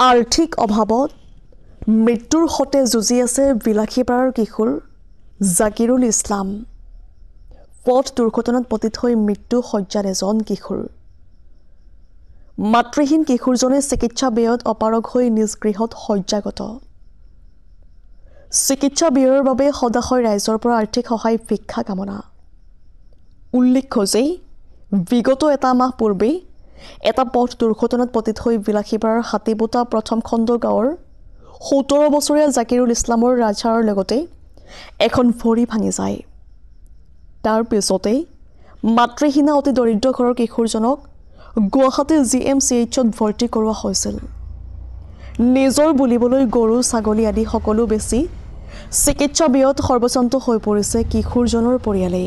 আৰ্থিক অভাৱত মৃত্যুৰ সতে যুঁজি আছে বিলাসীপাৰাৰ কিশোৰ জাকিৰুল ইছলাম। পথ দুৰ্ঘটনাত পতিত হৈ মৃত্যু শয্যাত এজন কিশোৰ। মাতৃহীন কিশোৰজনে চিকিৎসা ব্যয়ত অপাৰগ হৈ নিজ গৃহত শয্যাগত। চিকিৎসা ব্যয়ৰ বাবে সদাশয় ৰাইজৰ পৰা আৰ্থিক সহায় ভিক্ষা কামনা। উল্লেখ্য যে বিগত এটা মাহ পূৰ্বে এটা পথ দুৰ্ঘটনাত পতিত হৈ বিলাসীপাৰাৰ হাতীবোটা প্ৰথম খণ্ড গাঁৱৰ 17 বছৰীয়া জাকিৰুল ইছলামৰ ৰাজহাৰৰ লগতে এখন ভৰি ভাঙি যায়। তাৰ পিছতে মাতৃহীনা অতি দৰিদ্ৰ ঘৰৰ কিশোৰজনক গুৱাহাটীৰ GMCHত ভৰ্তি কৰোৱা হৈছিল। নিজৰ বুলিবলৈ গৰু ছাগলী আদি সকলো বেছি চিকিৎসা ব্যয়ত সৰ্বস্বান্ত হৈ পৰিছে কিশোৰজনৰ পৰিয়ালে।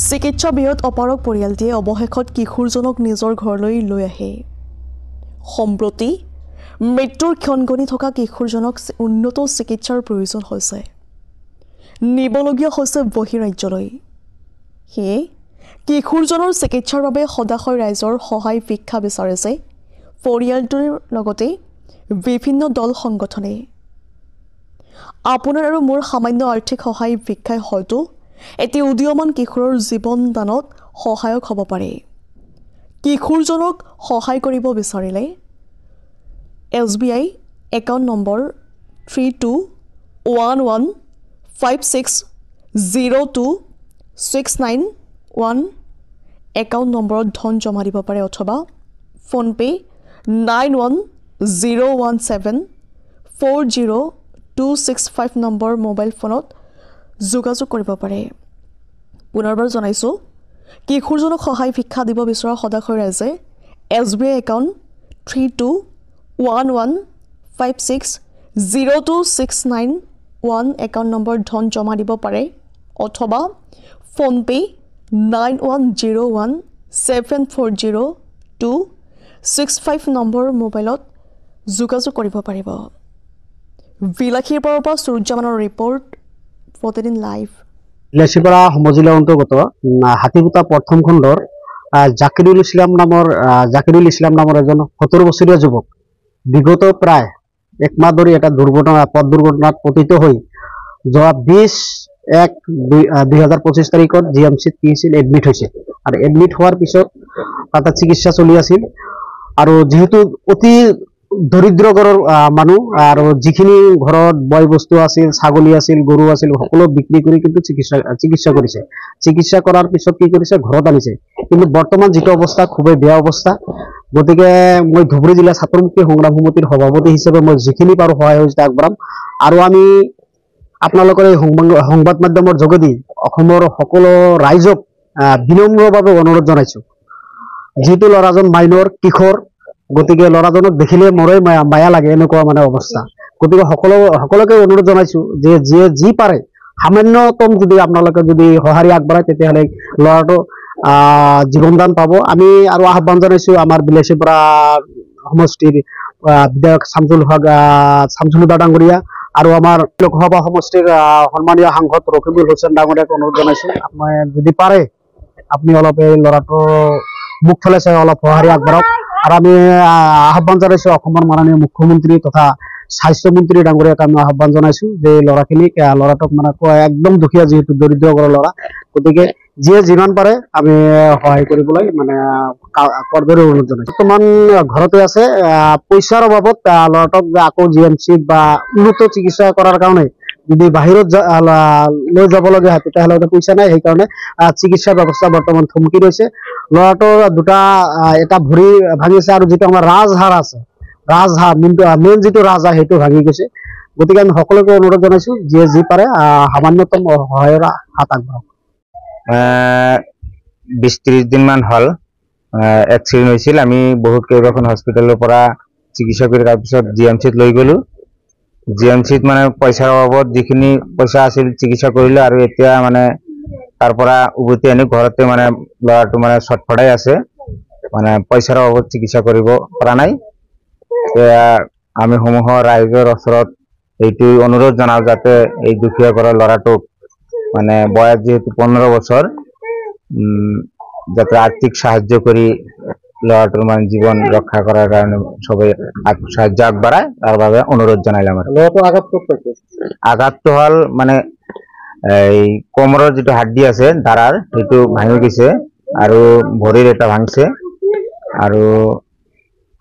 চিকিৎসা ব্যয়ত অপাৰগ পৰিয়ালটিয়ে অৱশেষত কিশোৰজনক নিজৰ ঘৰলৈ লৈ আহে। সম্প্ৰতি মৃত্যুৰ ক্ষণগণি থকা কিশোৰজনক উন্নত চিকিৎসাৰ প্ৰয়োজন হৈছে। নিবলগীয়া হৈছে বহিৰাজ্যলৈ। সেয়ে কিশোৰজনৰ চিকিৎসাৰ বাবে সদাশয় ৰাইজৰ সহায় ভিক্ষা বিচাৰিছে পৰিয়ালটোৰ লগতে বিভিন্ন দল সংগঠনে। আপোনাৰ আৰু মোৰ সামান্য আৰ্থিক সহায় ভিক্ষাই হয়তো এটি উদীয়মান কিশোৰৰ জীৱন দানত সহায়ক হ'ব পাৰে। কিশোৰজনক সহায় কৰিব বিচাৰিলে SBI একাউণ্ট নম্বৰ 3211560269 একাউণ্ট নম্বৰত ধন জমা দিব পাৰে অথবা ফোনপে 9101740265 নম্বৰ মোবাইল ফোনত যোগাযোগ কৰিব পাৰে। পুনৰবাৰ জনাইছোঁ, কিশোৰজনক সহায় ভিক্ষা দিব বিচৰা সদাশয় ৰাইজে SBI একাউণ্ট 3211560269 একাউণ্ট নম্বৰ ধন জমা দিব পাৰে অথবা ফোনপে 9101740265 নম্বৰ মোবাইলত যোগাযোগ কৰিব পাৰিব। বিলাসীপাৰাৰ পৰা সূৰ্যমানৰ ৰিপৰ্ট, প্ৰতিদিন লাইভ। বিলাসীপাৰা সমজিলাৰ অন্তৰ্গত হাতীবোটা প্ৰথম খণ্ডৰ জাকিৰুল ইছলাম নামৰ এজন 17 বছৰীয়া যুৱক বিগত প্ৰায় এক মাহ ধৰি এটা পথ দুৰ্ঘটনাত পতিত হৈ যোৱা 20/1/2025 তাৰিখত GMCত এডমিট হৈছে। আৰু এডমিট হোৱাৰ পিছত তাতে চিকিৎসা চলি আছিল। আৰু যেহেতু অতি দৰিদ্ৰ ঘৰৰ মানুহ আৰু যিখিনি ঘৰত বয় বস্তু আছিল, ছাগলী আছিল, গৰু আছিল, সকলো বিক্ৰী কৰি কিন্তু চিকিৎসা কৰিছে। চিকিৎসা কৰাৰ পিছত কি কৰিছে, ঘৰত আনিছে। কিন্তু বৰ্তমান যিটো অৱস্থা খুবেই বেয়া অৱস্থা। গতিকে মই ধুবুৰী জিলা ছাত্ৰ মুক্তি সংগ্ৰাম সমিতিৰ সভাপতি হিচাপে মই যিখিনি পাৰোঁ সহায় সহযোগিতা আগবঢ়াম। আৰু আমি আপোনালোকৰ এই সংবাদ মাধ্যমৰ যোগেদি অসমৰ সকলো ৰাইজক বিনম্ৰভাৱে অনুৰোধ জনাইছোঁ, যিটো ল'ৰাজন মাইনৰ কিশোৰ, গতিকে ল'ৰাজনক দেখিলে মোৰে মায়া লাগে, এনেকুৱা মানে অৱস্থা। গতিকে সকলোকে অনুৰোধ জনাইছোঁ যে যিয়ে যি পাৰে সামান্যতম যদি আপোনালোকে যদি সঁহাৰি আগবঢ়ায় তেতিয়াহ'লে ল'ৰাটো জীৱনদান পাব। আমি আৰু আহ্বান জনাইছোঁ আমাৰ বিলাসীপাৰা সমষ্টিৰ বিধায়ক শামছুল হুদা ডাঙৰীয়া আৰু আমাৰ লোকসভা সমষ্টিৰ সন্মানীয় সাংসদ ৰকিবুল হুছেইন ডাঙৰীয়াক অনুৰোধ জনাইছোঁ, আপুনি যদি পাৰে আপুনি অলপ এই ল'ৰাটোৰ মুখফালে চাই অলপ সঁহাৰি আগবঢ়াওক। আৰু আমি আহ্বান জনাইছোঁ অসমৰ মাননীয় মুখ্যমন্ত্ৰী তথা স্বাস্থ্যমন্ত্ৰী ডাঙৰীয়াক আমি আহ্বান জনাইছোঁ যে ল'ৰাটোক মানে একদম দুখীয়া, যিহেতু দৰিদ্ৰ ঘৰৰ ল'ৰা, গতিকে যিয়ে যিমান পাৰে আমি সহায় কৰিবলৈ মানে কৰদৰে অনুৰোধ জনাইছোঁ। বৰ্তমান ঘৰতে আছে। পইচাৰ অভাৱত ল'ৰাটোক আকৌ GMCত বা উন্নত চিকিৎসা কৰাৰ কাৰণে যদি বাহিৰত লৈ যাবলগীয়া হয় তেতিয়াহ'লে পইচা নাই। সেইকাৰণে চিকিৎসা ব্যৱস্থা বৰ্তমান থমকি ৰৈছে। ল'ৰাটোৰ এটা ভৰি ভাঙিছে আৰু যিটো আমাৰ ৰাজহাড় আছে, মেইন যিটো ৰাজহাড় সেইটো ভাঙি গৈছে। গতিকে আমি সকলোকে অনুৰোধ জনাইছোঁ যিয়ে যি পাৰে সামান্যতম সহায়ৰ হাত আগবঢ়াওক। 20-30 দিনমান হ'ল এক্সিডেণ্ট হৈছিল। আমি বহুত কেইবাখন হস্পিটেলৰ পৰা চিকিৎসা কৰি তাৰপিছত GMCত লৈ গ'লোঁ। GMCত মানে পইচাৰ অভাৱত যিখিনি পইচা আছিল চিকিৎসা কৰিলোঁ আৰু এতিয়া মানে তাৰ পৰা উভতি আনি ঘৰতে মানে ল'ৰাটো মানে ছটফটাই আছে, মানে পইচাৰ অভাৱত চিকিৎসা কৰিব পৰা নাই। আমি সমূহ ৰাইজৰ ওচৰত এইটো অনুৰোধ জনাওঁ যাতে এই দুখীয়া ঘৰৰ ল'ৰাটোক মানে বয়স যিহেতু 15 বছৰ, যাতে আৰ্থিক সাহায্য কৰি ল'ৰাটোৰ মানে জীৱন ৰক্ষা কৰাৰ কাৰণে সবে সাহায্য আগবঢ়ায় তাৰ বাবে অনুৰোধ জনাইলাম আৰু ল'ৰাটো আঘাত ক'ত পাইছে? আঘাতটো হ'ল মানে এই কোমৰৰ যিটো হাড্ডি আছে দাঁড়াৰ সেইটো ভাঙি গৈছে আৰু ভৰিৰ এটা ভাঙছে আৰু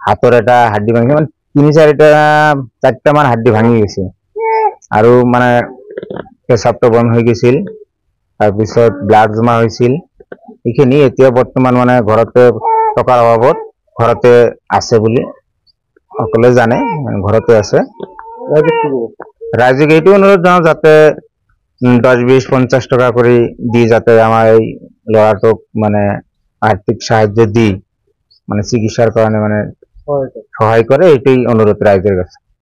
হাতৰ এটা হাড্ডি ভাঙিছে মানে 4টা মান হাড্ডি ভাঙি গৈছে আৰু মানে পেচাবটো বন্ধ হৈ গৈছিল তাৰপিছত ব্লাড জমা হৈছিল এইখিনি এতিয়া বৰ্তমান মানে ঘৰতে টকাৰ অভাৱত ঘৰতে আছে বুলি সকলোৱে জানে ঘৰতে আছে ৰাইজক এইটো অনুৰোধ জনাওঁ যাতে 10, 20, 50 টকা কৰি দি যাতে আমাৰ এই ল'ৰাটোক মানে আৰ্থিক সাহায্য দি মানে চিকিৎসাৰ কাৰণে মানে সহায় কৰে, এটাই অনুৰোধ ৰাইজেৰ কাছে।